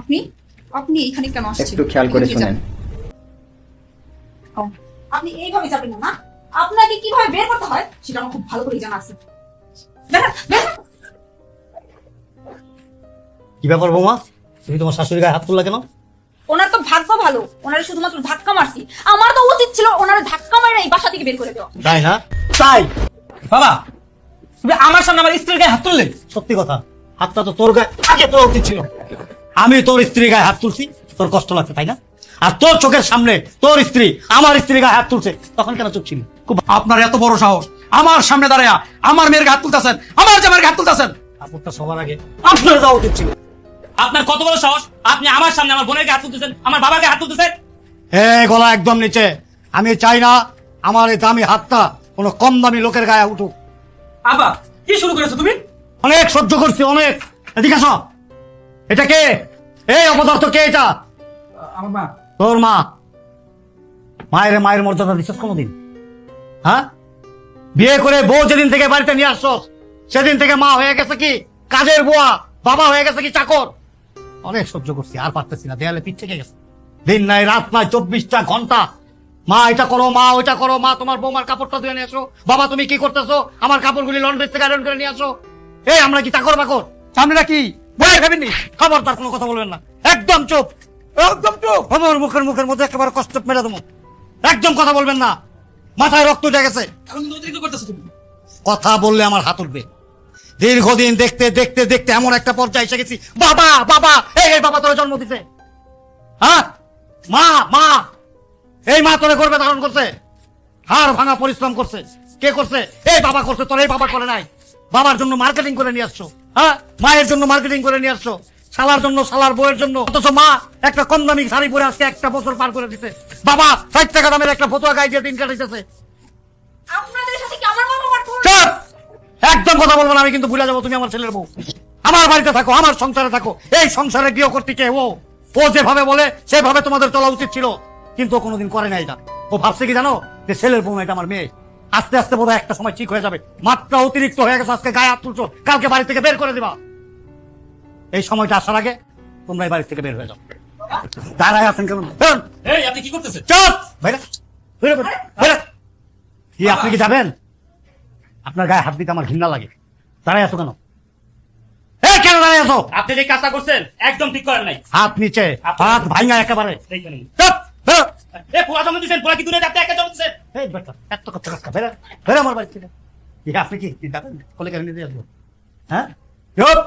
আপনি আপনি এখানে কেন আসছেন? একটু খেয়াল করে শুনেন। আপনি এইভাবে যাবেন না, আপনাকে কিভাবে বের করতে হয় সেটা আমার খুব ভালো করে জানা আছে। কি ব্যাপার বৌমা, তুমি তোমার শাশুড়ি গায়ে হাত তুললা কেন? ওনার তো ভাগ্য ভালো, ওনারে শুধুমাত্র ধাক্কা মারছি। আমার তো উচিত ছিল ওনারে ধাক্কা মারে এই বাসা থেকে বের করে দেওয়া। তাই না? তাই বাবা, তুমি আমার সামনে আমার স্ত্রীর গায়ে হাত তুললে? সত্যি কথা, হাতটা তো তোর গায়ে আগে তোলা উচিত ছিল। আমি তোর স্ত্রী গায়ে হাত তুলছি, তোর কষ্ট লাগছে তাই না? আর তোর চোখের সামনে তোর স্ত্রী আমার স্ত্রী গায়ে হাত তুলছে, তখন কেন চুপ ছিল? আপনার এত বড় সাহস, আমার সামনে দাঁড়ায়া আমার মেয়ের গায়ে হাত তুলতেছেন, আমার জামাইয়ের গায়ে হাত তুলতেছেন। আপনটা সবার আগে আপনার যাওয়া উচিত ছিল। আপনার কত বড় সাহস, আপনি আমার সামনে আমার বোনের গায়ে হাত তুলতেছেন, আমার বাবার গায়ে হাত তুলতেছেন। গলা একদম নিচে। আমি চাই না আমার এই দামি হাতটা কোনো কম দামি লোকের গায়ে উঠুক। আব্বা, কি শুরু করেছো তুমি? অনেক সহ্য করছি, অনেক। এদিকে আসো। এটা কে? এই অপদার্থ কে? এটা আমার মা। তোর মা? মায়ের মর্যাদা দিচ্ছিস কোনোদিন? হ্যাঁ, বিয়ে করে বউ যেদিন থেকে বাড়িতে নিয়ে আসছ সেদিন থেকে মা হয়ে গেছে কি কাজের বুয়া, বাবা হয়ে গেছে কি চাকর। অনেক সহ্য করছি, আর পারতেছি না, দেয়ালে পিঠ থেকে গেছে। দিন নাই রাত নাই 24টা ঘন্টা মা এটা করো, মা ওইটা করো, মা তোমার বৌমার কাপড়টা ধুয়ে নিয়ে আসো, বাবা তুমি কি করতেছো, আমার কাপড়গুলি লন্ড্রি থেকে আয়রন করে নিয়ে আসো। এই আমরা কি চাকর বাকর? সামনে রাখি বই খাবেননি? খবরদার কোনো কথা বলবেন না, একদম চুপ, একদম চুপ। আমার মুখের মধ্যে একেবারে কষ্ট মেরে দেবো। একদম কথা বলবেন না, মাথায় রক্ত উঠে গেছে। এখন কিন্তু অতিরিক্ত করতেছো তুমি। কথা বললে আমার হাত উঠবে। দীর্ঘদিন দেখতে দেখতে দেখতে এমন একটা পর্যায়ে এসে গেছি। বাবা বাবা, এই বাবা তোরে জন্ম দিছে। হ্যাঁ, মা এই মা তোরে গর্ভে ধারণ করছে, হাড় ভাঙা পরিশ্রম করছে। কে করছে? এই বাবা করছে, তোর এই বাবা করে নাই। বাবার জন্য মার্কেটিং করে নিয়ে আসছো, হ্যাঁ, মায়ের জন্য মার্কেটিং করে নিয়ে আসছো, শালার জন্য, শালার বউয়ের জন্য। অথচ মা একটা কম দামি শাড়ি পরে আজকে একটা বছর পার করে দিছে। বাবা 60 টাকা দামের একটা ফতুয়া গায়ে দিয়ে দিন কাটাইতেছে। আপনাদের সাথে কি আমার বাবা মার চুপ! একদম কথা বলবো না, আমি কিন্তু ভুলে যাবো তুমি আমার ছেলের বউ। আমার বাড়িতে থাকো, আমার সংসারে থাকো। এই সংসারে গৃহকর্ত্রী কে? ও যেভাবে বলে সেভাবে তোমাদের চলা উচিত ছিল, কিন্তু ও কোনোদিন করে নাই এটা। ও ভাবছে কি জানো, যে ছেলের বউ না, এটা আমার মেয়ে। আস্তে আস্তে বোধহয় একটা সময় ঠিক হয়ে যাবে। মাত্রা অতিরিক্ত হয়ে গেছে, আজকে গায়ে হাত তুলছো, কালকে বাড়ি থেকে বের করে দিবা। এই সময়টা আসার আগে তোমরা এই বাড়ি থেকে বের হয়ে যাও। দাঁড়ায় আছেন কেন? এই আপনি কি করতেছেন? চুপ! বাইরে বাইরে। কি আপনি কি যাবেন? আপনার গায়ে হাত দিতে আমার ঘৃণা লাগে। দাঁড়ায় আছো কেন? কেন দাঁড়ায় আছো? আপনি যে কাজটা করছেন একদম ঠিক করেন নাই। হাত নিচে, হাত ভাঙা একেবারে। দেখবেন। চুপ! বেরো। এ পোড়া জমা দিচ্ছেন, পোড়া কি দূরে যাতে একটা জমা দিচ্ছেন। এই বেটা, এত কথা কাজ বেরো, বেরো আমার বাড়ি থেকে। আপনি কি যাবেন? কলে কেন নিয়ে আসবো? হ্যাঁ, চুপ!